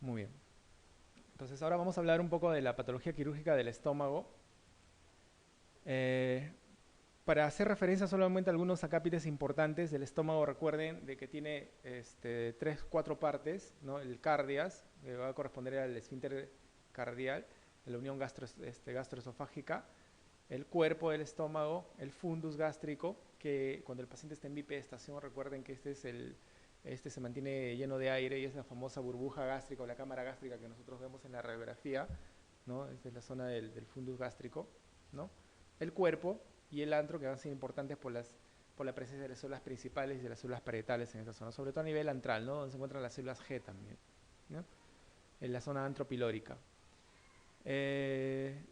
Muy bien. Entonces ahora vamos a hablar un poco de la patología quirúrgica del estómago. Eh, para hacer referencia solamente a algunos acápites importantes del estómago, recuerden de que tiene tres, cuatro partes, ¿no? El cardias, que va a corresponder al esfínter cardial, la unión gastroesofágica, el cuerpo del estómago, el fundus gástrico, que cuando el paciente está en bipedestación, recuerden que este se mantiene lleno de aire y es la famosa burbuja gástrica o la cámara gástrica que nosotros vemos en la radiografía, ¿no? Esta es la zona del fundus gástrico, ¿no? El cuerpo y el antro, que van a ser importantes por la presencia de las células principales y de las células parietales en esta zona, sobre todo a nivel antral, ¿no? Donde se encuentran las células G también, ¿no? En la zona antropilórica. Eh,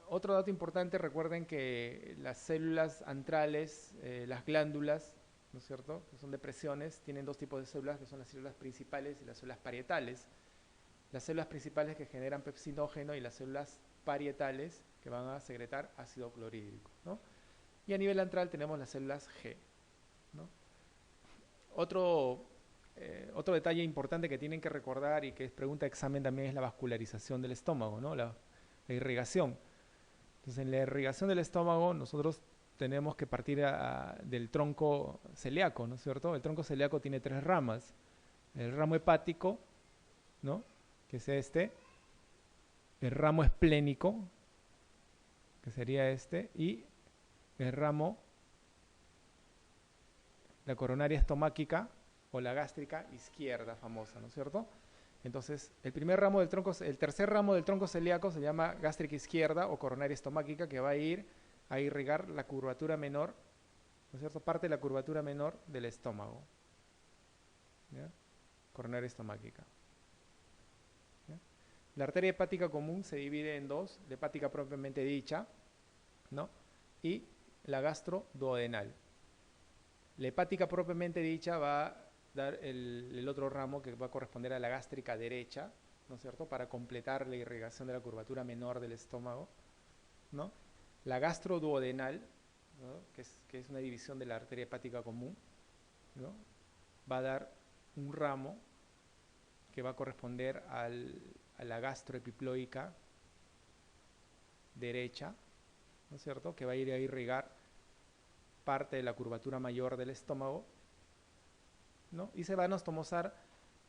Otro dato importante, recuerden que las células antrales, las glándulas, ¿no es cierto?, que son depresiones, tienen dos tipos de células, que son las células principales y las células parietales. Las células principales que generan pepsinógeno y las células parietales que van a secretar ácido clorhídrico, ¿no? Y a nivel antral tenemos las células G, ¿no? Otro, otro detalle importante que tienen que recordar y que es pregunta de examen también es la vascularización del estómago, ¿no? La irrigación. Entonces, en la irrigación del estómago, nosotros tenemos que partir del tronco celíaco, ¿no es cierto? El tronco celíaco tiene tres ramas. El ramo hepático, ¿no? Que es este. El ramo esplénico, que sería este. Y el ramo, la coronaria estomáquica o la gástrica izquierda famosa, ¿no es cierto? Entonces, el tercer ramo del tronco celíaco se llama gástrica izquierda o coronaria estomáquica, que va a ir a irrigar la curvatura menor, ¿no es cierto? Parte de la curvatura menor del estómago, ¿ya? Coronaria estomáquica, ¿ya? La arteria hepática común se divide en dos: la hepática propiamente dicha, ¿no? Y la gastroduodenal. La hepática propiamente dicha va a dar el otro ramo que va a corresponder a la gástrica derecha, ¿no es cierto?, para completar la irrigación de la curvatura menor del estómago, ¿no? La gastroduodenal, ¿no?, que es una división de la arteria hepática común, ¿no?, va a dar un ramo que va a corresponder a la gastroepiploica derecha, ¿no es cierto?, que va a ir a irrigar parte de la curvatura mayor del estómago, ¿no? Y se va a anastomosar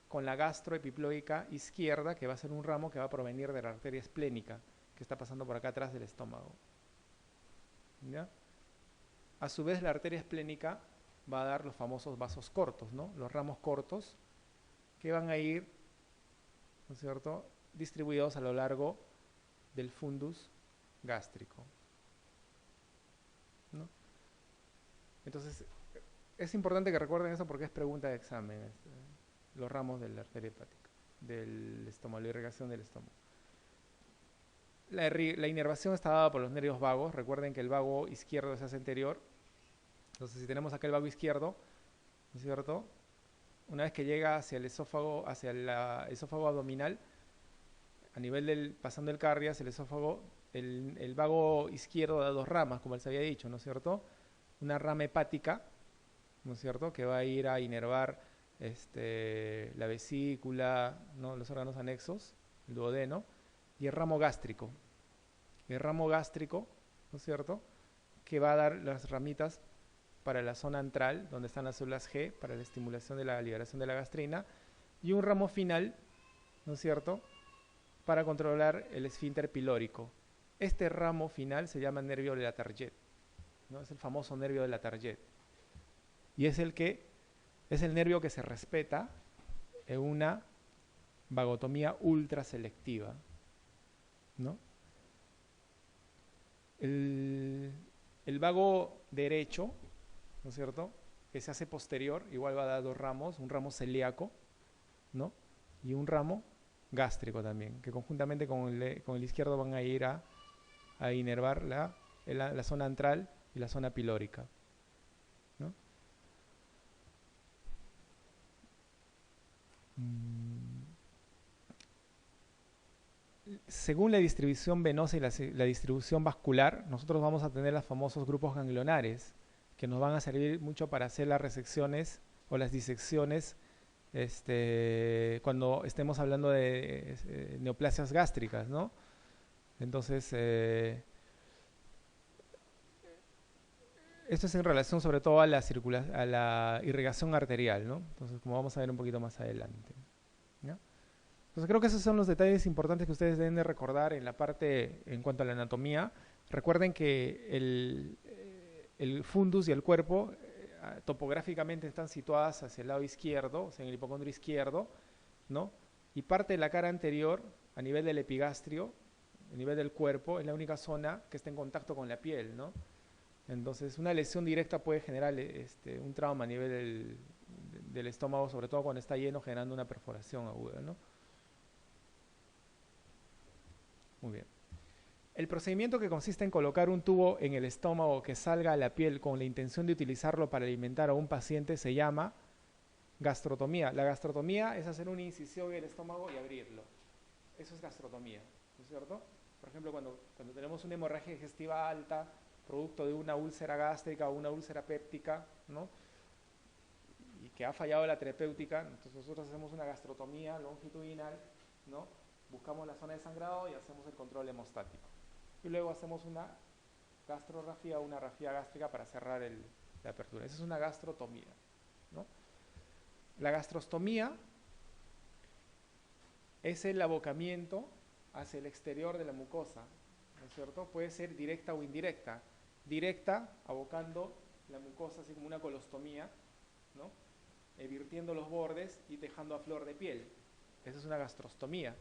con la gastroepiploica izquierda, que va a ser un ramo que va a provenir de la arteria esplénica, que está pasando por acá atrás del estómago, ¿ya? A su vez, la arteria esplénica va a dar los famosos vasos cortos, ¿no? Los ramos cortos, que van a ir, ¿no es cierto?, distribuidos a lo largo del fundus gástrico, ¿no? Entonces, es importante que recuerden eso porque es pregunta de examen, los ramos de la arteria hepática, del estómago, la irrigación del estómago. La inervación está dada por los nervios vagos. Recuerden que el vago izquierdo se hace anterior. Entonces, si tenemos acá el vago izquierdo, ¿no es cierto?, una vez que llega hacia el esófago, hacia el esófago abdominal, a nivel pasando el cardias, el esófago, el vago izquierdo da dos ramas, como les había dicho, ¿no es cierto? Una rama hepática, ¿no es cierto?, que va a ir a inervar la vesícula, ¿no?, los órganos anexos, el duodeno, y el ramo gástrico. El ramo gástrico, ¿no es cierto?, que va a dar las ramitas para la zona antral, donde están las células G, para la estimulación de la liberación de la gastrina, y un ramo final, ¿no es cierto?, para controlar el esfínter pilórico. Este ramo final se llama nervio de la Target, ¿no? Es el famoso nervio de la Target. Y es el nervio que se respeta en una vagotomía ultra selectiva, ¿no? El vago derecho, ¿no es cierto?, que se hace posterior, igual va a dar dos ramos, un ramo celíaco, ¿no?, y un ramo gástrico también, que conjuntamente con el izquierdo van a ir a inervar la zona antral y la zona pilórica, ¿no? Según la distribución venosa y la distribución vascular, nosotros vamos a tener los famosos grupos ganglionares, que nos van a servir mucho para hacer las resecciones o las disecciones cuando estemos hablando de neoplasias gástricas, ¿no? Entonces, esto es en relación sobre todo a a la irrigación arterial, ¿no? Entonces, como vamos a ver un poquito más adelante, ¿no? Entonces, creo que esos son los detalles importantes que ustedes deben de recordar en la parte en cuanto a la anatomía. Recuerden que el fundus y el cuerpo topográficamente están situadas hacia el lado izquierdo, o sea, en el hipocondrio izquierdo, ¿no? Y parte de la cara anterior, a nivel del epigastrio, a nivel del cuerpo, es la única zona que está en contacto con la piel, ¿no? Entonces, una lesión directa puede generar un trauma a nivel del estómago, sobre todo cuando está lleno, generando una perforación aguda, ¿no? Muy bien. El procedimiento que consiste en colocar un tubo en el estómago que salga a la piel con la intención de utilizarlo para alimentar a un paciente se llama gastrotomía. La gastrotomía es hacer una incisión en el estómago y abrirlo. Eso es gastrotomía, ¿no es cierto? Por ejemplo, cuando tenemos una hemorragia digestiva alta, producto de una úlcera gástrica o una úlcera péptica, ¿no? Y que ha fallado la terapéutica, entonces nosotros hacemos una gastrotomía longitudinal, ¿no? Buscamos la zona de sangrado y hacemos el control hemostático. Y luego hacemos una gastrorrafía o una rafía gástrica para cerrar la apertura. Esa es una gastrotomía, ¿no? La gastrostomía es el abocamiento hacia el exterior de la mucosa, ¿no es cierto? Puede ser directa o indirecta. Directa, abocando la mucosa así como una colostomía, ¿no? Virtiendo los bordes y dejando a flor de piel. Esa es una gastrostomía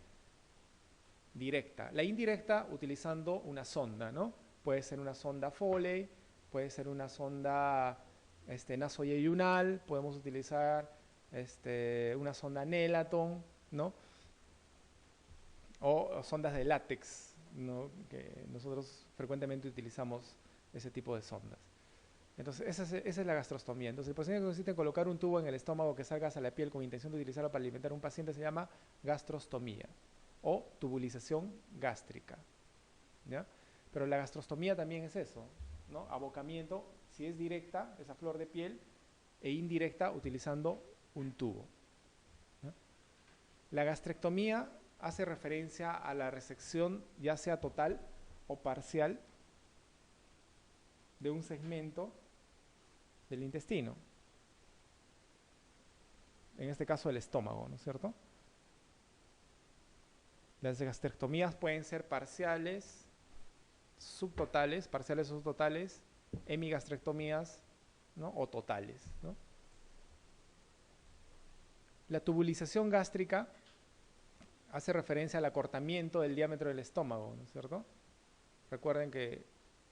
directa. La indirecta, utilizando una sonda, ¿no? Puede ser una sonda Foley, puede ser una sonda nasoyeyunal, podemos utilizar una sonda Nelaton, ¿no? O sondas de látex, ¿no? Que nosotros frecuentemente utilizamos ese tipo de sondas. Entonces, esa es la gastrostomía. Entonces, el procedimiento consiste en colocar un tubo en el estómago que salga hacia la piel con intención de utilizarlo para alimentar a un paciente, se llama gastrostomía o tubulización gástrica, ¿ya? Pero la gastrostomía también es eso, ¿no? Abocamiento, si es directa, esa flor de piel, e indirecta, utilizando un tubo, ¿ya? La gastrectomía hace referencia a la resección, ya sea total o parcial, de un segmento del intestino, en este caso el estómago, ¿no es cierto? Las gastrectomías pueden ser parciales, parciales o subtotales, hemigastrectomías, ¿no? O totales, ¿no? La tubulización gástrica hace referencia al acortamiento del diámetro del estómago, ¿no es cierto? Recuerden que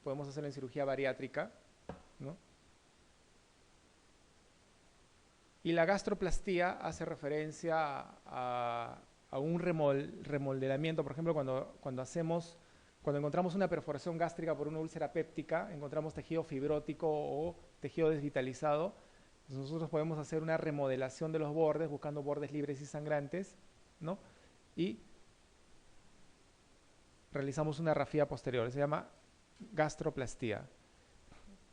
podemos hacerlo en cirugía bariátrica, ¿no? Y la gastroplastía hace referencia a un remodelamiento, por ejemplo, cuando encontramos una perforación gástrica por una úlcera péptica, encontramos tejido fibrótico o tejido desvitalizado, entonces nosotros podemos hacer una remodelación de los bordes, buscando bordes libres y sangrantes, ¿no? Y realizamos una rafía posterior, se llama gastroplastía.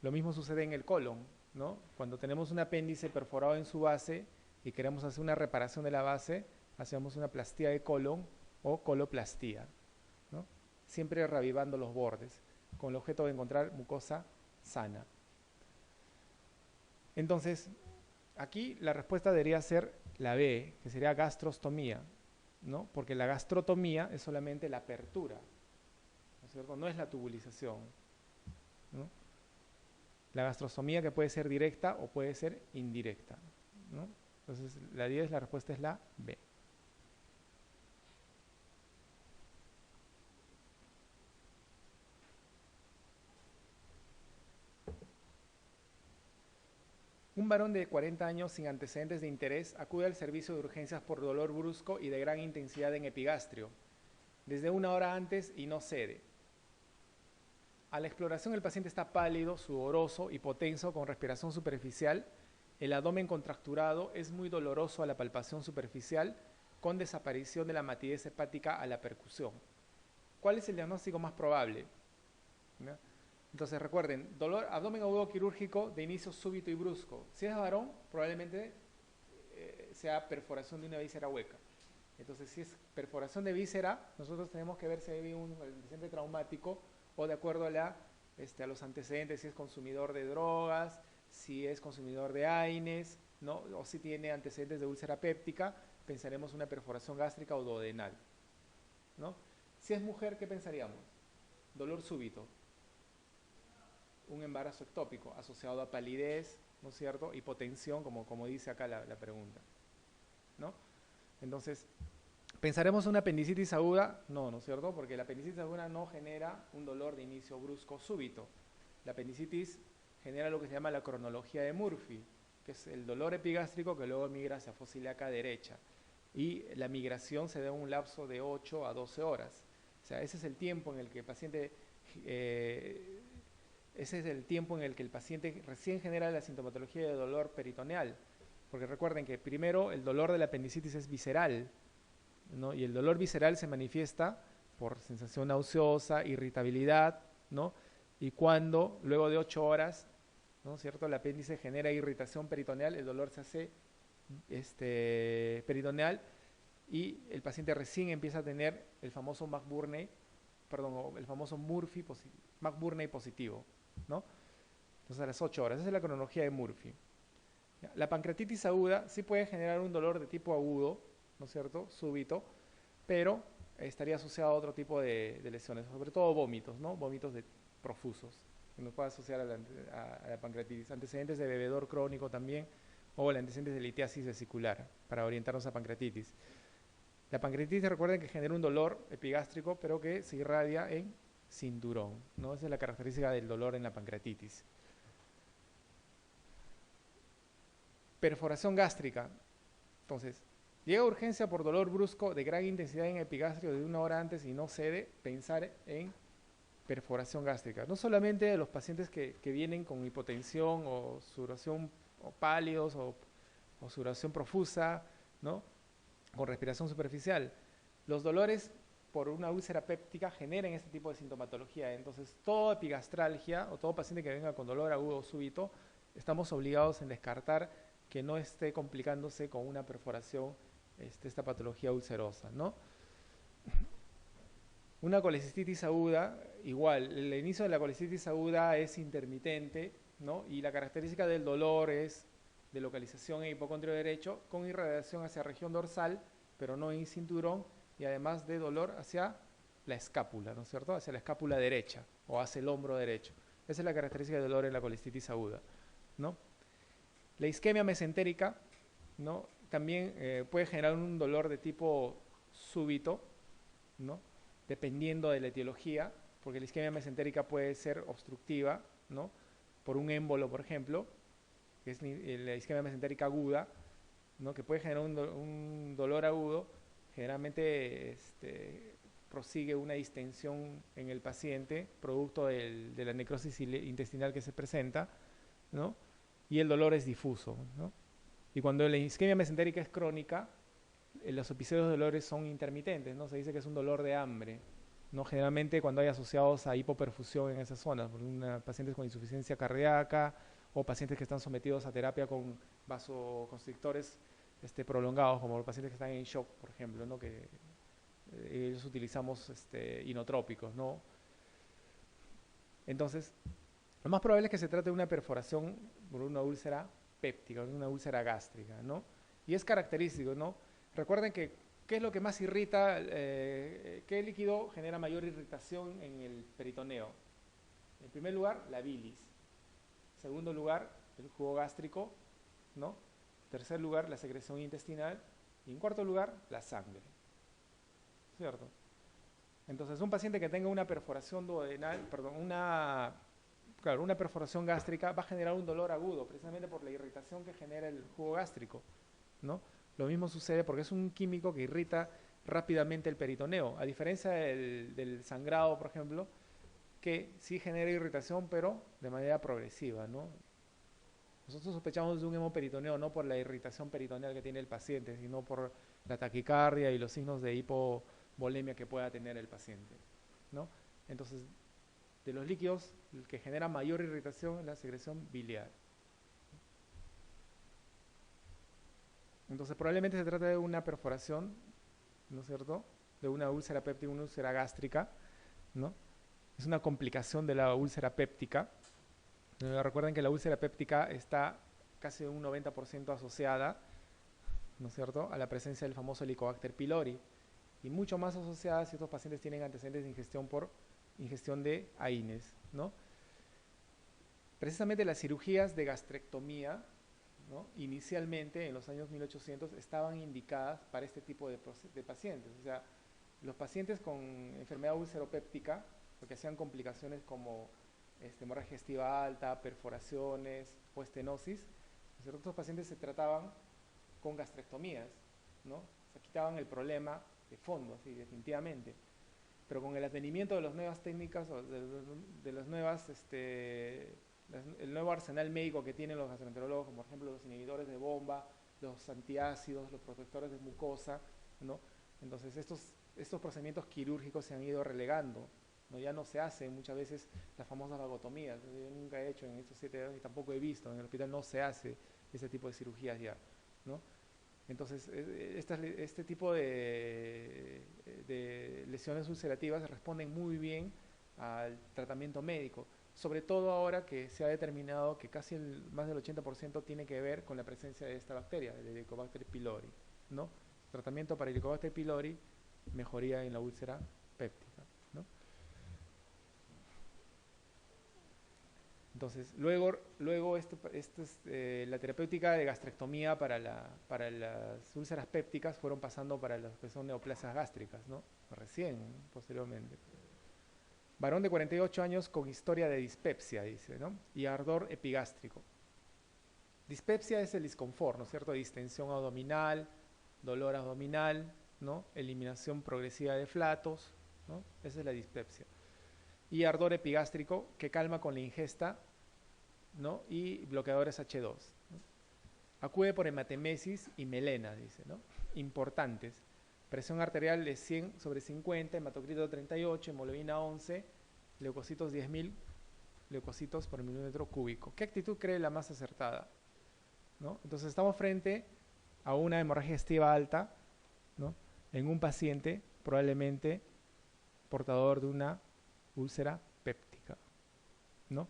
Lo mismo sucede en el colon, ¿no? Cuando tenemos un apéndice perforado en su base y queremos hacer una reparación de la base, hacemos una plastía de colon o coloplastía, ¿no? Siempre reavivando los bordes, con el objeto de encontrar mucosa sana. Entonces, aquí la respuesta debería ser la B, que sería gastrostomía, ¿no? Porque la gastrotomía es solamente la apertura, ¿no es cierto? No es la tubulización, ¿no? La gastrostomía que puede ser directa o puede ser indirecta, ¿no? Entonces, la respuesta es la B. Un varón de 40 años sin antecedentes de interés acude al servicio de urgencias por dolor brusco y de gran intensidad en epigastrio, desde una hora antes y no cede. A la exploración el paciente está pálido, sudoroso, hipotenso, con respiración superficial, el abdomen contracturado, es muy doloroso a la palpación superficial, con desaparición de la matidez hepática a la percusión. ¿Cuál es el diagnóstico más probable? ¿Ya? Entonces recuerden, dolor, abdomen agudo quirúrgico de inicio súbito y brusco. Si es varón, probablemente sea perforación de una víscera hueca. Entonces, si es perforación de víscera, nosotros tenemos que ver si hay un antecedente traumático o de acuerdo a los antecedentes, si es consumidor de drogas, si es consumidor de AINES, ¿no? O si tiene antecedentes de úlcera péptica, pensaremos una perforación gástrica o duodenal, ¿no? Si es mujer, ¿qué pensaríamos? Dolor súbito, un embarazo ectópico asociado a palidez, ¿no es cierto? Hipotensión, como dice acá la pregunta, ¿no? Entonces, ¿pensaremos en una apendicitis aguda? No, ¿no es cierto? Porque la apendicitis aguda no genera un dolor de inicio brusco súbito. La apendicitis genera lo que se llama la cronología de Murphy, que es el dolor epigástrico que luego migra hacia fosa ilíaca derecha. Y la migración se da en un lapso de 8 a 12 horas. O sea, ese es el tiempo en el que el paciente recién genera la sintomatología de dolor peritoneal. Porque recuerden que primero el dolor de la apendicitis es visceral, ¿no? Y el dolor visceral se manifiesta por sensación nauseosa, irritabilidad, ¿no? Y cuando luego de 8 horas, ¿no es cierto?, el apéndice genera irritación peritoneal, el dolor se hace peritoneal y el paciente recién empieza a tener el famoso el famoso McBurney positivo, ¿no? Entonces a las 8 horas, esa es la cronología de Murphy. La pancreatitis aguda sí puede generar un dolor de tipo agudo, ¿no es cierto?, súbito, pero estaría asociado a otro tipo de lesiones, sobre todo vómitos, ¿no? Vómitos profusos, que nos puede asociar a la pancreatitis. Antecedentes de bebedor crónico también, o el antecedentes de litiasis vesicular, para orientarnos a pancreatitis. La pancreatitis, recuerden que genera un dolor epigástrico, pero que se irradia en cinturón, ¿no? Esa es la característica del dolor en la pancreatitis. Perforación gástrica. Entonces, llega a urgencia por dolor brusco de gran intensidad en epigástrico de 1 hora antes y no cede, pensar en perforación gástrica. No solamente de los pacientes que vienen con hipotensión o sudoración o pálidos o sudoración profusa, ¿no?, con respiración superficial. Los dolores por una úlcera péptica generan este tipo de sintomatología. Entonces, toda epigastralgia o todo paciente que venga con dolor agudo o súbito, estamos obligados en descartar que no esté complicándose con una perforación, esta patología ulcerosa, ¿no? Una colecistitis aguda, igual, el inicio de la colecistitis aguda es intermitente, ¿no? Y la característica del dolor es de localización en hipocondrio derecho, con irradiación hacia región dorsal, pero no en cinturón, y además de dolor hacia la escápula, ¿no es cierto?, hacia la escápula derecha o hacia el hombro derecho. Esa es la característica del dolor en la colecistitis aguda, ¿no? La isquemia mesentérica, ¿no?, también puede generar un dolor de tipo súbito, ¿no?, dependiendo de la etiología, porque la isquemia mesentérica puede ser obstructiva, ¿no?, por un émbolo, por ejemplo, que es la isquemia mesentérica aguda, ¿no?, que puede generar un dolor agudo. Generalmente prosigue una distensión en el paciente, producto de la necrosis intestinal que se presenta, ¿no?, y el dolor es difuso, ¿no? Y cuando la isquemia mesentérica es crónica, los episodios de dolores son intermitentes, ¿no? Se dice que es un dolor de hambre, ¿no? Generalmente cuando hay asociados a hipoperfusión en esas zonas, por pacientes con insuficiencia cardíaca o pacientes que están sometidos a terapia con vasoconstrictores prolongados, como los pacientes que están en shock, por ejemplo, ¿no?, que ellos utilizamos inotrópicos, ¿no? Entonces, lo más probable es que se trate de una perforación por una úlcera péptica, una úlcera gástrica, ¿no? Y es característico, ¿no? Recuerden que, ¿qué es lo que más irrita? ¿Qué líquido genera mayor irritación en el peritoneo? En primer lugar, la bilis. En segundo lugar, el jugo gástrico, ¿no? En tercer lugar, la secreción intestinal. Y en cuarto lugar, la sangre. ¿Cierto? Entonces, un paciente que tenga una perforación duodenal, perdón, una perforación gástrica va a generar un dolor agudo, precisamente por la irritación que genera el jugo gástrico, ¿no? Lo mismo sucede porque es un químico que irrita rápidamente el peritoneo, a diferencia del sangrado, por ejemplo, que sí genera irritación, pero de manera progresiva, ¿no? Nosotros sospechamos de un hemoperitoneo no por la irritación peritoneal que tiene el paciente, sino por la taquicardia y los signos de hipovolemia que pueda tener el paciente, ¿no? Entonces, de los líquidos, el que genera mayor irritación es la secreción biliar. Entonces probablemente se trata de una perforación, ¿no es cierto? De una úlcera péptica, una úlcera gástrica, ¿no? Es una complicación de la úlcera péptica. Recuerden que la úlcera péptica está casi un 90% asociada, ¿no es cierto?, a la presencia del famoso Helicobacter pylori y mucho más asociada si estos pacientes tienen antecedentes de ingestión por ingestión de AINES, ¿no? Precisamente las cirugías de gastrectomía, ¿no?, inicialmente en los años 1800 estaban indicadas para este tipo de pacientes. O sea, los pacientes con enfermedad ulceropéptica, porque hacían complicaciones como hemorragia digestiva alta, perforaciones o estenosis, estos pacientes se trataban con gastrectomías, ¿no? Se quitaban el problema de fondo, sí, definitivamente. Pero con el advenimiento de las nuevas técnicas, o de las nuevas, el nuevo arsenal médico que tienen los gastroenterólogos, como por ejemplo los inhibidores de bomba, los antiácidos, los protectores de mucosa, ¿no? Entonces estos procedimientos quirúrgicos se han ido relegando, ¿no? Ya no se hacen muchas veces las famosas vagotomías. Yo nunca he hecho en estos 7 años y tampoco he visto, en el hospital no se hace ese tipo de cirugías ya, ¿no? Entonces, este tipo de lesiones ulcerativas responden muy bien al tratamiento médico, sobre todo ahora que se ha determinado que casi más del 80% tiene que ver con la presencia de esta bacteria, el Helicobacter pylori, ¿no? Tratamiento para Helicobacter pylori, mejoría en la úlcera péptica, ¿no? Entonces, luego la terapéutica de gastrectomía para las úlceras pépticas fueron pasando para las que son neoplasias gástricas, ¿no? Recién, ¿no?, posteriormente. Varón de 48 años con historia de dispepsia, dice, ¿no? Y ardor epigástrico. Dispepsia es el disconfort, ¿no es cierto? Distensión abdominal, dolor abdominal, ¿no? Eliminación progresiva de flatos, ¿no? Esa es la dispepsia. Y ardor epigástrico que calma con la ingesta, ¿no? Y bloqueadores H2, ¿no? Acude por hematemesis y melena, dice, ¿no? Importantes. Presión arterial de 100/50, hematocrito 38, hemoglobina 11, leucocitos 10.000 leucocitos por milímetro cúbico. ¿Qué actitud cree la más acertada? ¿No? Entonces estamos frente a una hemorragia digestiva alta, ¿no?, en un paciente probablemente portador de una úlcera péptica, ¿no?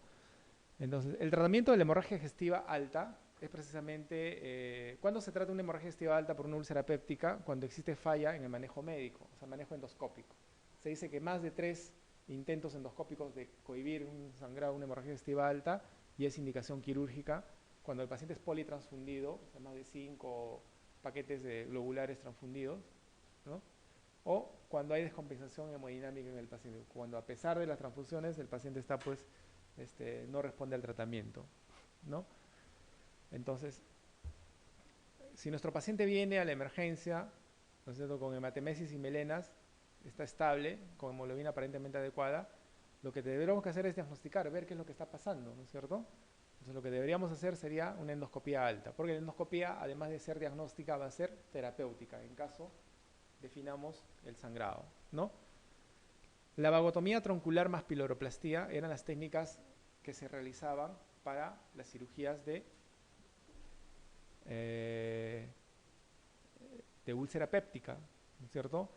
Entonces, el tratamiento de la hemorragia digestiva alta es precisamente, ¿cuándo se trata de una hemorragia digestiva alta por una úlcera péptica? Cuando existe falla en el manejo médico, o sea, manejo endoscópico. Se dice que más de 3 intentos endoscópicos de cohibir un sangrado, una hemorragia digestiva alta, y es indicación quirúrgica. Cuando el paciente es politransfundido, o sea, más de 5 paquetes de globulares transfundidos, ¿no? O cuando hay descompensación hemodinámica en el paciente, cuando a pesar de las transfusiones el paciente está, pues, no responde al tratamiento, ¿no? Entonces, si nuestro paciente viene a la emergencia, ¿no es cierto?, con hematemesis y melenas, está estable, con hemoglobina aparentemente adecuada, lo que deberíamos que hacer es diagnosticar, ver qué es lo que está pasando, ¿no es cierto? Entonces lo que deberíamos hacer sería una endoscopía alta, porque la endoscopía, además de ser diagnóstica, va a ser terapéutica, en caso definamos el sangrado, ¿no? La vagotomía troncular más piloroplastia eran las técnicas que se realizaban para las cirugías de úlcera péptica, ¿no es cierto?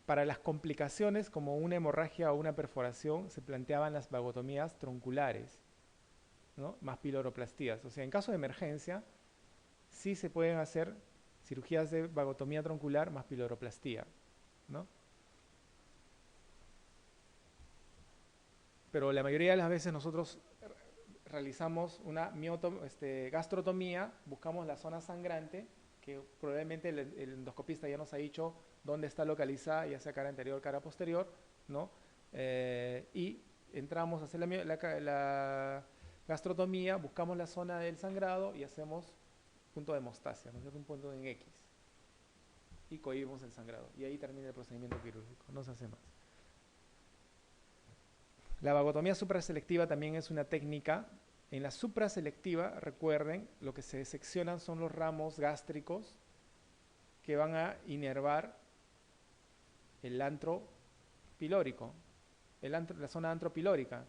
Para las complicaciones como una hemorragia o una perforación se planteaban las vagotomías tronculares, ¿no?, más piloroplastías. O sea, en caso de emergencia, sí se pueden hacer cirugías de vagotomía troncular más piloroplastia, ¿no? Pero la mayoría de las veces nosotros realizamos una gastrotomía, buscamos la zona sangrante, que probablemente el endoscopista ya nos ha dicho dónde está localizada, ya sea cara anterior, cara posterior, ¿no? Y entramos a hacer la gastrotomía, buscamos la zona del sangrado y hacemos punto de hemostasia, ¿no es cierto?, un punto en X, y cohibimos el sangrado. Y ahí termina el procedimiento quirúrgico, no se hace más. La vagotomía supraselectiva también es una técnica. En la supraselectiva, recuerden, lo que se seccionan son los ramos gástricos que van a inervar el antro pilórico, la zona antropilórica.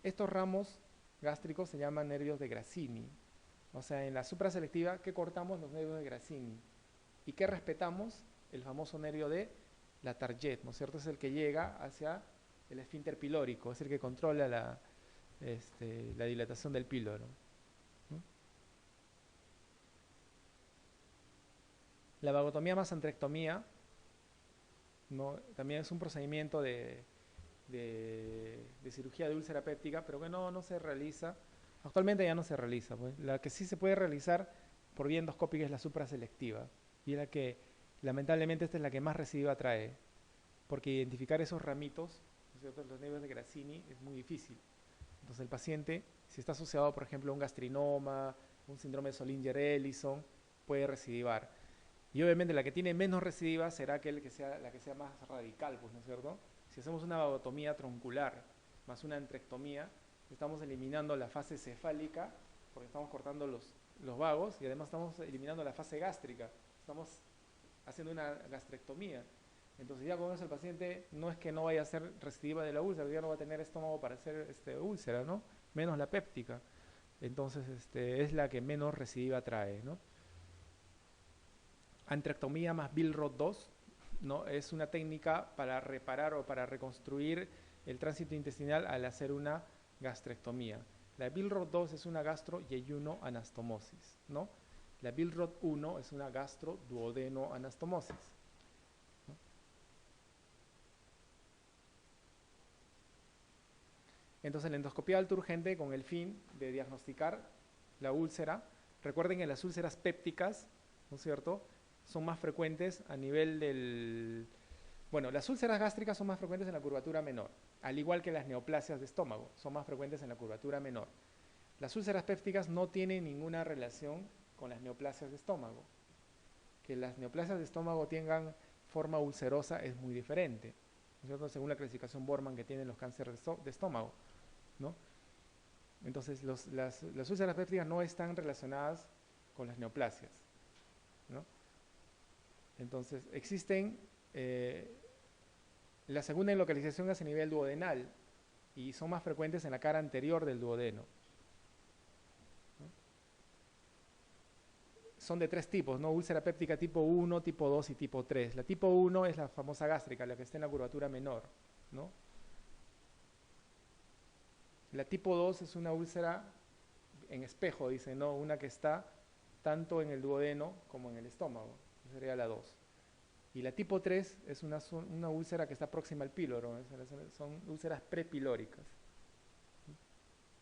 Estos ramos gástricos se llaman nervios de Grassini. O sea, en la supraselectiva, ¿qué cortamos? Los nervios de Grassini. ¿Y qué respetamos? El famoso nervio de la target, ¿no es cierto? Es el que llega hacia el esfínter pilórico, es el que controla la dilatación del píloro, ¿no? La vagotomía más antrectomía, ¿no? También es un procedimiento de cirugía de úlcera péptica, pero que no se realiza. Actualmente ya no se realiza, pues. La que sí se puede realizar por vía endoscópica es la supraselectiva. Y es la que, lamentablemente, esta es la que más recidiva trae. Porque identificar esos ramitos, ¿no es cierto?, los nervios de Grassini, es muy difícil. Entonces el paciente, si está asociado, por ejemplo, a un gastrinoma, un síndrome de Solinger-Ellison, puede recidivar. Y obviamente la que tiene menos recidiva será la que sea más radical, pues, ¿no es cierto? Si hacemos una vagotomía troncular más una entrectomía, estamos eliminando la fase cefálica, porque estamos cortando los vagos, y además estamos eliminando la fase gástrica, estamos haciendo una gastrectomía. Entonces ya con eso el paciente no es que no vaya a ser recidiva de la úlcera, ya no va a tener estómago para hacer úlcera, ¿no? Menos la péptica. Entonces es la que menos recidiva trae, ¿no? Antrectomía más Billroth 2, ¿no? Es una técnica para reparar o para reconstruir el tránsito intestinal al hacer una gastrectomía. La Billroth 2 es una gastroyeyunoanastomosis, ¿no? La Billroth 1 es una gastroduodenoanastomosis, ¿no? Entonces la endoscopía alta urgente con el fin de diagnosticar la úlcera. Recuerden que las úlceras pépticas, ¿no es cierto?, son más frecuentes a nivel del... Bueno, las úlceras gástricas son más frecuentes en la curvatura menor, al igual que las neoplasias de estómago, son más frecuentes en la curvatura menor. Las úlceras pépticas no tienen ninguna relación con las neoplasias de estómago. Que las neoplasias de estómago tengan forma ulcerosa es muy diferente, ¿no es cierto?, según la clasificación Borman que tienen los cánceres de estómago, ¿no? Entonces las úlceras pépticas no están relacionadas con las neoplasias, ¿no? Entonces existen, la segunda en localización es a nivel duodenal y son más frecuentes en la cara anterior del duodeno, ¿no? Son de tres tipos, ¿no? Úlcera péptica tipo 1, tipo 2 y tipo 3. La tipo 1 es la famosa gástrica, la que está en la curvatura menor, ¿no? La tipo 2 es una úlcera en espejo, dice, ¿no? Una que está tanto en el duodeno como en el estómago. Esa sería la 2. Y la tipo 3 es una úlcera que está próxima al píloro, son úlceras prepilóricas.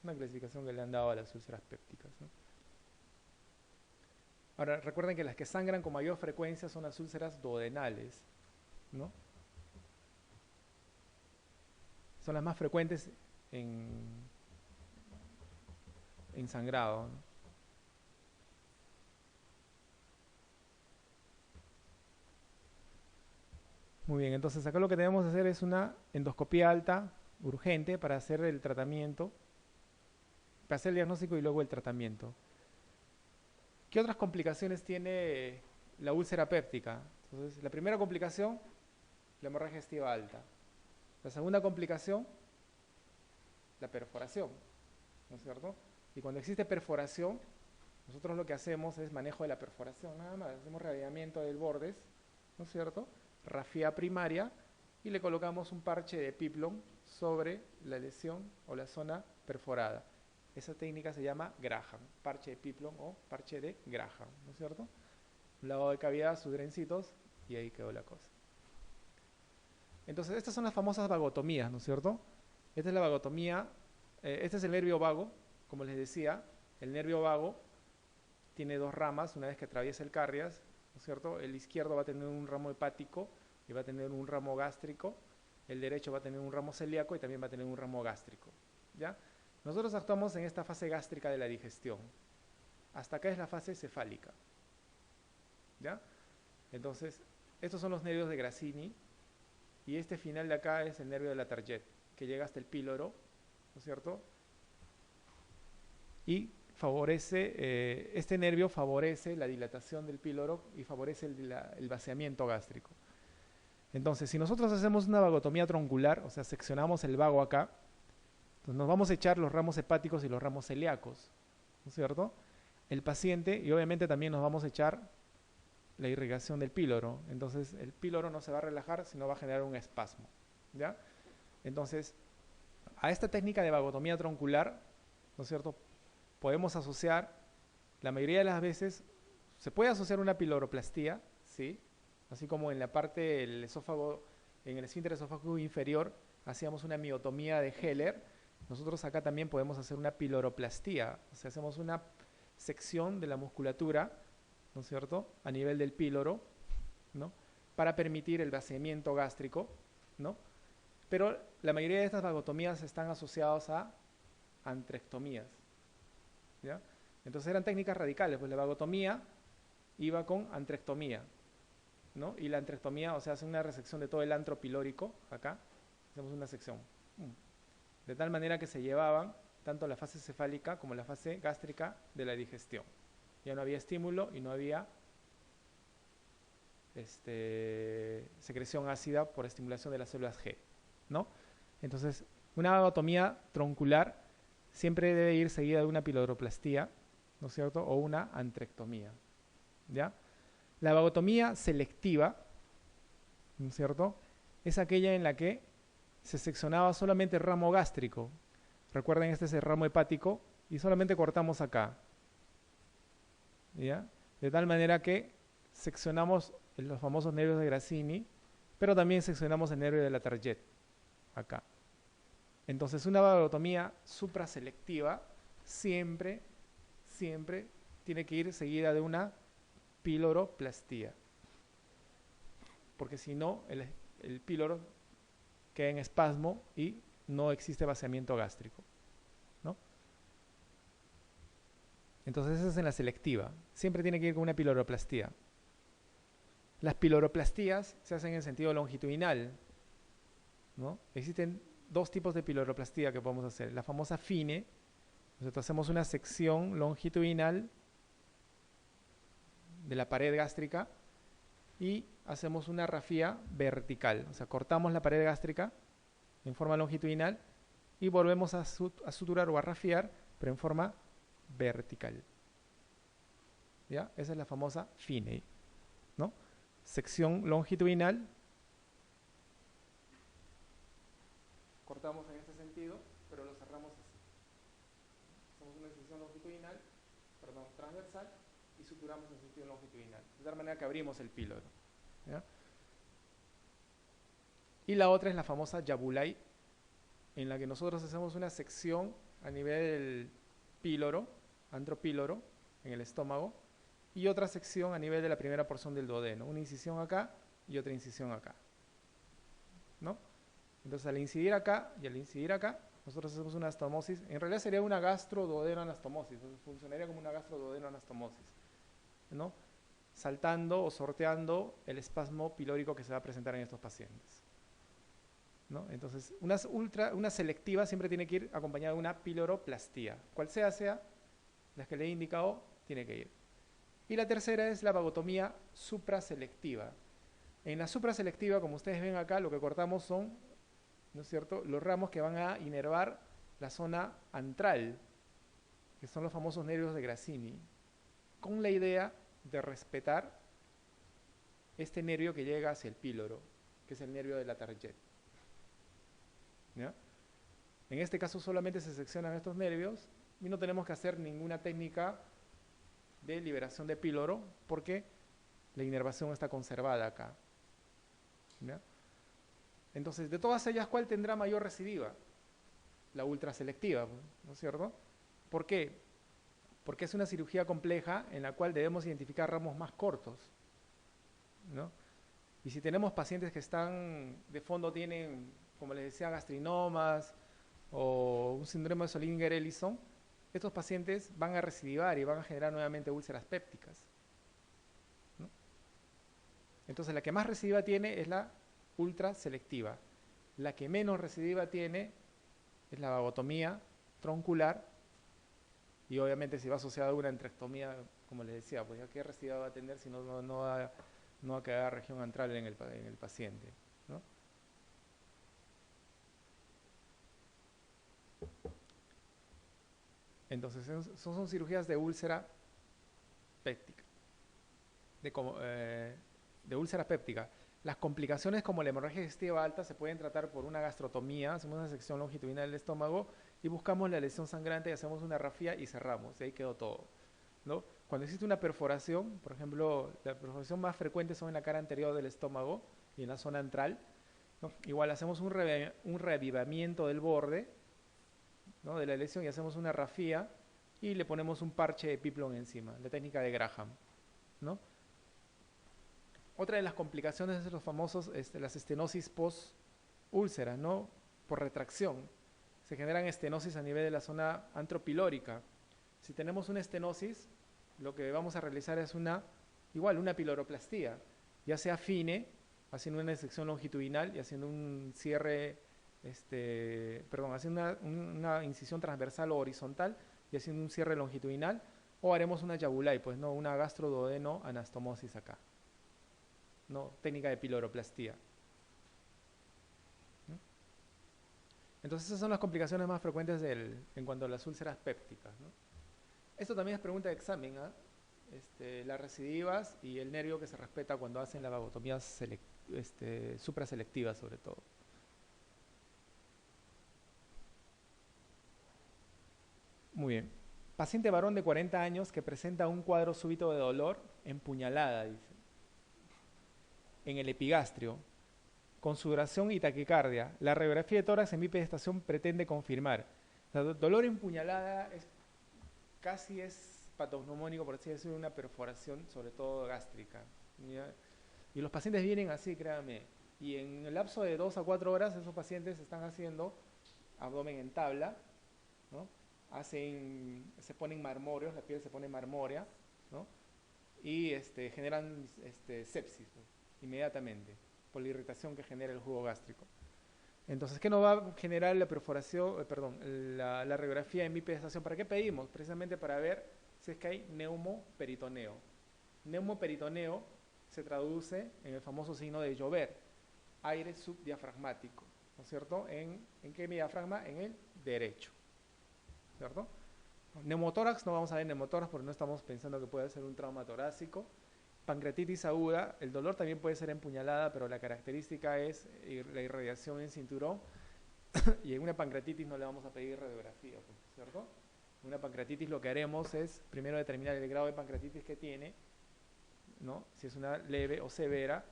Una clasificación que le han dado a las úlceras pépticas, ¿no? Ahora, recuerden que las que sangran con mayor frecuencia son las úlceras duodenales, ¿no? Son las más frecuentes en sangrado, ¿no? Muy bien, entonces acá lo que tenemos que hacer es una endoscopía alta, urgente, para hacer el tratamiento, para hacer el diagnóstico y luego el tratamiento. ¿Qué otras complicaciones tiene la úlcera péptica? Entonces, la primera complicación, la hemorragia digestiva alta. La segunda complicación, la perforación, ¿no es cierto? Y cuando existe perforación, nosotros lo que hacemos es manejo de la perforación, nada más. Hacemos radiamiento del bordes, ¿no es cierto?, rafía primaria, y le colocamos un parche de Piplon sobre la lesión o la zona perforada. Esa técnica se llama Graham, parche de Piplon o parche de Graham, ¿no es cierto? Un lavado de cavidad, sus drencitos, y ahí quedó la cosa. Entonces, estas son las famosas vagotomías, ¿no es cierto? Esta es la vagotomía, este es el nervio vago, como les decía. El nervio vago tiene dos ramas una vez que atraviesa el cardias, ¿no es cierto? El izquierdo va a tener un ramo hepático y va a tener un ramo gástrico. El derecho va a tener un ramo celíaco y también va a tener un ramo gástrico, ¿ya? Nosotros actuamos en esta fase gástrica de la digestión. Hasta acá es la fase cefálica, ¿ya? Entonces, estos son los nervios de Grassini y este final de acá es el nervio de la Target, que llega hasta el píloro, ¿no es cierto? Y favorece, este nervio favorece la dilatación del píloro y favorece el vaciamiento gástrico. Entonces, si nosotros hacemos una vagotomía troncular, o sea, seccionamos el vago acá, entonces nos vamos a echar los ramos hepáticos y los ramos celíacos, ¿no es cierto? El paciente, y obviamente también nos vamos a echar la irrigación del píloro. Entonces el píloro no se va a relajar, sino va a generar un espasmo. ¿Ya? Entonces, a esta técnica de vagotomía troncular, ¿no es cierto?, podemos asociar, la mayoría de las veces, se puede asociar una piloroplastia, ¿sí? Así como en la parte del esófago, en el esfínter esofágico inferior, hacíamos una miotomía de Heller, nosotros acá también podemos hacer una piloroplastia, o sea, hacemos una sección de la musculatura, ¿no es cierto?, a nivel del píloro, ¿no?, para permitir el vaciamiento gástrico, ¿no? Pero la mayoría de estas vagotomías están asociadas a antrectomías, ¿ya? Entonces eran técnicas radicales, pues la vagotomía iba con antrectomía, ¿no? Y la antrectomía, o sea, hace una resección de todo el antro pilórico, acá, hacemos una sección, de tal manera que se llevaban tanto la fase cefálica como la fase gástrica de la digestión. Ya no había estímulo y no había secreción ácida por estimulación de las células G, ¿no? Entonces, una vagotomía troncular siempre debe ir seguida de una piloroplastia, ¿no es cierto?, o una antrectomía, ¿ya? La vagotomía selectiva, ¿no es cierto?, es aquella en la que se seccionaba solamente el ramo gástrico. Recuerden, este es el ramo hepático y solamente cortamos acá, ¿ya? De tal manera que seccionamos los famosos nervios de Grassini, pero también seccionamos el nervio de la Target, acá. Entonces, una vagotomía supraselectiva siempre tiene que ir seguida de una piloroplastia, porque si no, el píloro queda en espasmo y no existe vaciamiento gástrico, ¿no? Entonces, esa es en la selectiva. Siempre tiene que ir con una piloroplastia. Las piloroplastías se hacen en sentido longitudinal, ¿no? Existen dos tipos de piloroplastia que podemos hacer. La famosa FINE, nosotros hacemos una sección longitudinal de la pared gástrica y hacemos una rafía vertical, o sea, cortamos la pared gástrica en forma longitudinal y volvemos a suturar o a rafiar, pero en forma vertical. ¿Ya? Esa es la famosa FINE, ¿no? Sección longitudinal, cortamos en este sentido, pero lo cerramos así. Hacemos una sección longitudinal, perdón, transversal, y suturamos en sentido longitudinal, de tal manera que abrimos el píloro, ¿ya? Y la otra es la famosa Yabulay, en la que nosotros hacemos una sección a nivel del píloro, antropíloro, en el estómago, y otra sección a nivel de la primera porción del duodeno, una incisión acá y otra incisión acá, ¿no? Entonces, al incidir acá y al incidir acá, nosotros hacemos una anastomosis. En realidad sería una gastroduodenoanastomosis, funcionaría como una gastroduodenoanastomosis, ¿no?, saltando o sorteando el espasmo pilórico que se va a presentar en estos pacientes, ¿no? Entonces, una selectiva siempre tiene que ir acompañada de una piloroplastia. Cual sea, las que le he indicado, tiene que ir. Y la tercera es la vagotomía supraselectiva. En la supraselectiva, como ustedes ven acá, lo que cortamos son, ¿no es cierto?, los ramos que van a inervar la zona antral, que son los famosos nervios de Grassini, con la idea de respetar este nervio que llega hacia el píloro, que es el nervio de la Target, ¿ya? En este caso solamente se seccionan estos nervios y no tenemos que hacer ninguna técnica de liberación de píloro porque la inervación está conservada acá, ¿ya? Entonces, de todas ellas, ¿cuál tendrá mayor recidiva? La ultraselectiva, ¿no es cierto? ¿Por qué? Porque es una cirugía compleja en la cual debemos identificar ramos más cortos, ¿no? Y si tenemos pacientes que están, de fondo tienen, como les decía, gastrinomas o un síndrome de Zollinger-Ellison, estos pacientes van a recidivar y van a generar nuevamente úlceras pépticas, ¿no? Entonces, la que más recidiva tiene es la ultraselectiva. La que menos recidiva tiene es la vagotomía troncular, y obviamente si va asociada a una entrectomía, como les decía, pues ya qué recidiva va a tener si no va a quedar región antral en el paciente, ¿no? Entonces, son cirugías de úlcera péptica. de úlcera péptica. Las complicaciones como la hemorragia digestiva alta se pueden tratar por una gastrotomía, hacemos una sección longitudinal del estómago y buscamos la lesión sangrante y hacemos una rafía y cerramos, y ahí quedó todo, ¿no? Cuando existe una perforación, por ejemplo, la perforación más frecuente son en la cara anterior del estómago y en la zona antral, ¿no? Igual hacemos un reavivamiento del borde, ¿no?, de la lesión y hacemos una rafía y le ponemos un parche de Piplon encima, la técnica de Graham, ¿no? Otra de las complicaciones es los famosos, las estenosis post-úlcera, ¿no? Por retracción. Se generan estenosis a nivel de la zona antropilórica. Si tenemos una estenosis, lo que vamos a realizar es una piloroplastía, ya sea fine, haciendo una sección longitudinal y haciendo un cierre, haciendo una incisión transversal o horizontal y haciendo un cierre longitudinal, o haremos una yabulai, pues no, una gastroduodeno anastomosis acá, no, técnica de piloroplastía. Entonces esas son las complicaciones más frecuentes en cuanto a las úlceras pépticas, ¿no? Esto también es pregunta de examen, ¿eh? Las recidivas y el nervio que se respeta cuando hacen la vagotomía supraselectiva sobre todo. Muy bien. Paciente varón de 40 años que presenta un cuadro súbito de dolor en puñalada, dice, en el epigastrio, con sudoración y taquicardia. La radiografía de tórax en bipedestación pretende confirmar. El dolor en puñalada casi es patognomónico, por así decirlo, una perforación, sobre todo gástrica, ¿ya? Y los pacientes vienen así, créanme. Y en el lapso de 2 a 4 horas, esos pacientes están haciendo abdomen en tabla, ¿no? Se ponen marmóreos, la piel se pone marmórea, ¿no? Y generan sepsis, pues, inmediatamente, por la irritación que genera el jugo gástrico. Entonces, ¿qué nos va a generar la perforación, la radiografía en bipedestación? ¿Para qué pedimos? Precisamente para ver si es que hay neumoperitoneo. Neumoperitoneo se traduce en el famoso signo de llover, aire subdiafragmático, ¿no es cierto? ¿En qué diafragma? En el derecho, ¿cierto? Neumotórax, no vamos a ver neumotórax porque no estamos pensando que puede ser un trauma torácico. Pancreatitis aguda, el dolor también puede ser empuñalada, pero la característica es la irradiación en cinturón y en una pancreatitis no le vamos a pedir radiografía, ¿cierto? En una pancreatitis lo que haremos es primero determinar el grado de pancreatitis que tiene, ¿no? Si es una leve o severa,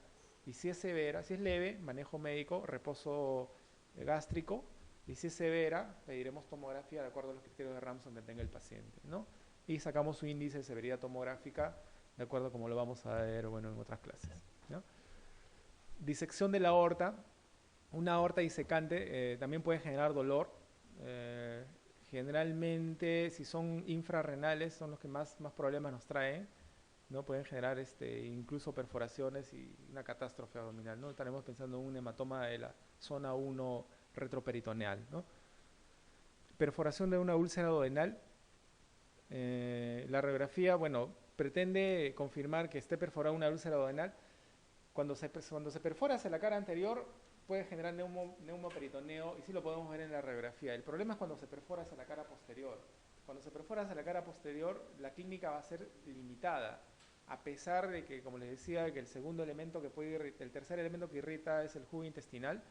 y si es severa, si es leve, manejo médico, reposo gástrico, y si es severa, pediremos tomografía de acuerdo a los criterios de Ramsson que tenga el paciente, ¿no? Y sacamos su índice de severidad tomográfica de acuerdo a como lo vamos a ver, bueno, en otras clases, ¿no? Disección de la aorta. Una aorta disecante también puede generar dolor. Generalmente, si son infrarrenales, son los que más problemas nos traen, ¿no? Pueden generar incluso perforaciones y una catástrofe abdominal, ¿no? Estaremos pensando en un hematoma de la zona 1 retroperitoneal, ¿no? Perforación de una úlcera duodenal. La radiografía, bueno, pretende confirmar que esté perforada una úlcera duodenal. Cuando se perfora hacia la cara anterior puede generar neumoperitoneo y sí lo podemos ver en la radiografía. El problema es cuando se perfora hacia la cara posterior. Cuando se perfora hacia la cara posterior, la clínica va a ser limitada, a pesar de que, como les decía, que el segundo elemento que puede el tercer elemento que irrita es el jugo intestinal,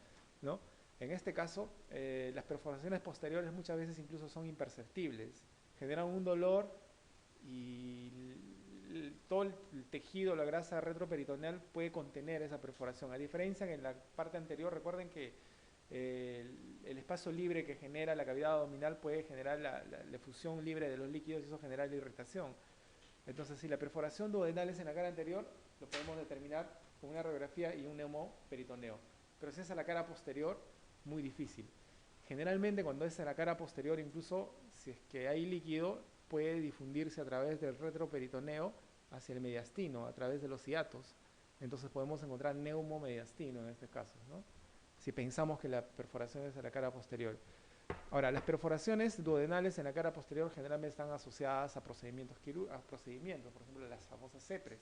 ¿no? En este caso, las perforaciones posteriores muchas veces incluso son imperceptibles, generan un dolor y todo el tejido, la grasa retroperitoneal puede contener esa perforación, a diferencia que en la parte anterior. Recuerden que el espacio libre que genera la cavidad abdominal puede generar la efusión libre de los líquidos y eso genera la irritación. Entonces, si la perforación duodenal es en la cara anterior, lo podemos determinar con una radiografía y un neumoperitoneo. Pero si es en la cara posterior, muy difícil. Generalmente cuando es en la cara posterior, incluso si es que hay líquido, puede difundirse a través del retroperitoneo hacia el mediastino, a través de los hiatos. Entonces podemos encontrar neumomediastino en este caso, ¿no? Si pensamos que la perforación es en la cara posterior. Ahora, las perforaciones duodenales en la cara posterior generalmente están asociadas a procedimientos quirúrgicos, por ejemplo, las famosas CEPRES,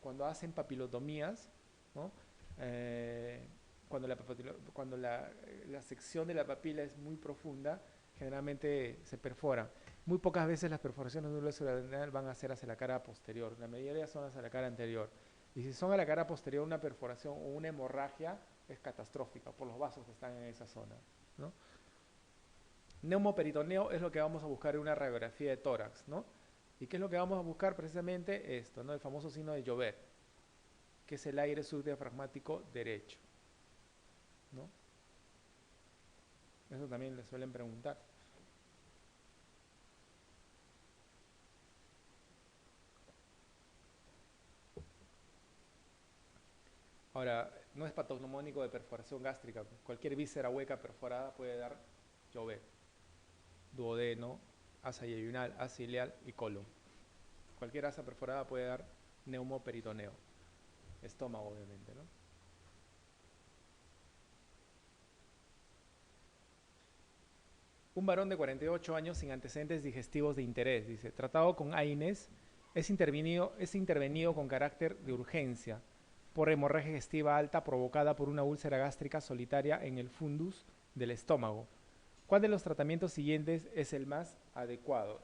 cuando hacen papilotomías, ¿no? Cuando la sección de la papila es muy profunda, generalmente se perfora. Muy pocas veces las perforaciones de un hueso duodenal van a ser hacia la cara posterior, la mayoría son hacia la cara anterior. Y si son a la cara posterior, una perforación o una hemorragia es catastrófica por los vasos que están en esa zona, ¿no? Neumoperitoneo es lo que vamos a buscar en una radiografía de tórax, ¿no? ¿Y qué es lo que vamos a buscar? Precisamente esto, ¿no? El famoso signo de Joubert, que es el aire subdiafragmático derecho, ¿no? Eso también le suelen preguntar. Ahora, no es patognomónico de perforación gástrica. Cualquier víscera hueca perforada puede dar Joubert, duodeno, asa yeyunal, asa ileal y colon. Cualquier asa perforada puede dar neumoperitoneo. Estómago, obviamente, ¿no? Un varón de 48 años sin antecedentes digestivos de interés, dice, tratado con AINES, es intervenido con carácter de urgencia por hemorragia digestiva alta provocada por una úlcera gástrica solitaria en el fundus del estómago. ¿Cuál de los tratamientos siguientes es el más adecuado?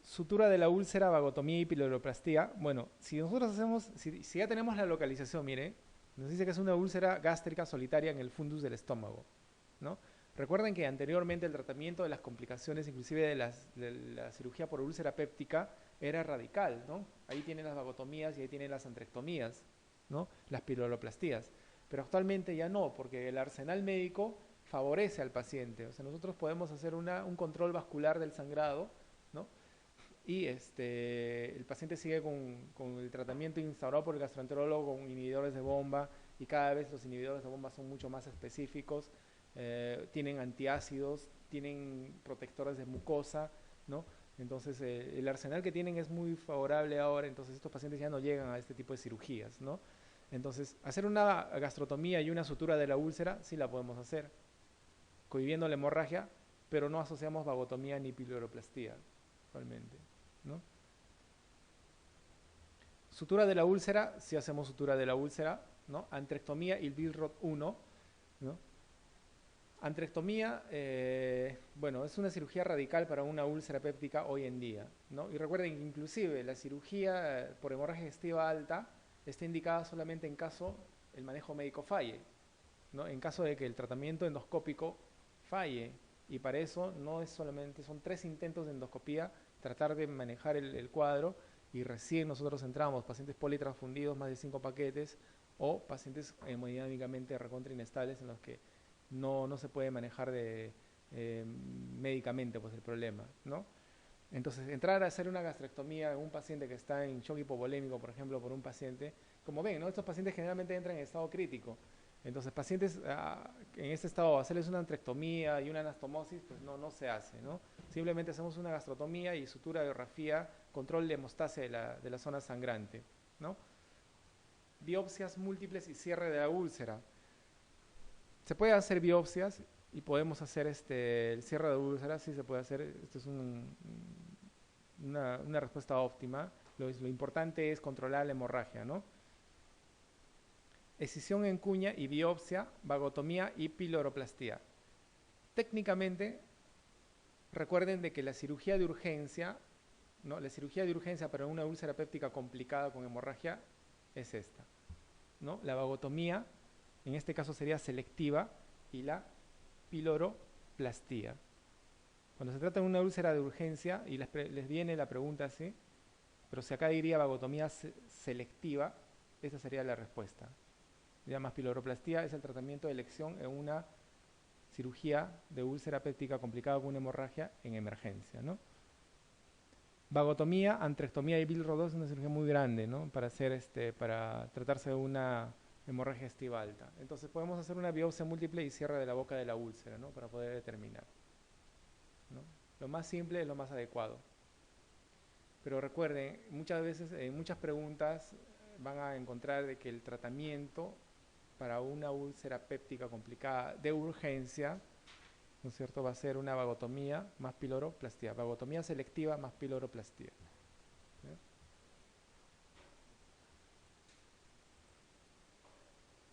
Sutura de la úlcera, vagotomía y piloroplastia. Bueno, si nosotros hacemos, si ya tenemos la localización, mire, nos dice que es una úlcera gástrica solitaria en el fundus del estómago, ¿no? Recuerden que anteriormente el tratamiento de las complicaciones, inclusive de la cirugía por úlcera péptica, era radical, ¿no? Ahí tienen las vagotomías y ahí tienen las antrectomías, ¿no? Las piloroplastías. Pero actualmente ya no, porque el arsenal médico favorece al paciente. O sea, nosotros podemos hacer un control vascular del sangrado, ¿no? Y el paciente sigue con el tratamiento instaurado por el gastroenterólogo con inhibidores de bomba, y cada vez los inhibidores de bomba son mucho más específicos, tienen antiácidos, tienen protectores de mucosa, ¿no? Entonces el arsenal que tienen es muy favorable ahora, entonces estos pacientes ya no llegan a este tipo de cirugías, ¿no? Entonces hacer una gastrotomía y una sutura de la úlcera sí la podemos hacer, cohibiendo la hemorragia, pero no asociamos vagotomía ni piloroplastia actualmente, ¿no? Sutura de la úlcera, si hacemos sutura de la úlcera, ¿no? Antrectomía y Billroth 1, ¿no? Antrectomía, bueno, es una cirugía radical para una úlcera péptica hoy en día, ¿no? Y recuerden que inclusive la cirugía por hemorragia digestiva alta está indicada solamente en caso el manejo médico falle, ¿no? En caso de que el tratamiento endoscópico falle, y para eso no es solamente, son 3 intentos de endoscopía, tratar de manejar el cuadro, y recién nosotros entramos, pacientes politransfundidos, más de 5 paquetes, o pacientes hemodinámicamente recontra inestables en los que no se puede manejar médicamente pues el problema, ¿no? Entonces, entrar a hacer una gastrectomía en un paciente que está en shock hipovolémico, por ejemplo, por un paciente, como ven, ¿no? Estos pacientes generalmente entran en estado crítico. Entonces, pacientes en este estado, hacerles una antrectomía y una anastomosis, pues no se hace, ¿no? Simplemente hacemos una gastrotomía y sutura de biografía, control de hemostasia de la zona sangrante, ¿no? Biopsias múltiples y cierre de la úlcera. Se puede hacer biopsias y podemos hacer el cierre de úlcera, sí se puede hacer. Esto es una respuesta óptima. Lo importante es controlar la hemorragia, ¿no? Escisión en cuña y biopsia, vagotomía y piloroplastia. Técnicamente, recuerden de que la cirugía de urgencia, ¿no? La cirugía de urgencia para una úlcera péptica complicada con hemorragia es esta, ¿no? La vagotomía, en este caso sería selectiva, y la piloroplastia. Cuando se trata de una úlcera de urgencia y les viene la pregunta así, pero si acá diría vagotomía selectiva, esta sería la respuesta. Ya más piloroplastia es el tratamiento de elección en una cirugía de úlcera péptica complicada con una hemorragia en emergencia, ¿no? Vagotomía, antrectomía y Billroth 2 es una cirugía muy grande, ¿no? Para tratarse de una hemorragia digestiva alta. Entonces podemos hacer una biopsia múltiple y cierre de la boca de la úlcera, ¿no? Para poder determinar, ¿no? Lo más simple es lo más adecuado. Pero recuerden, muchas veces, en muchas preguntas van a encontrar de que el tratamiento para una úlcera péptica complicada de urgencia, ¿no es cierto?, va a ser una vagotomía más piloroplastia, vagotomía selectiva más piloroplastia.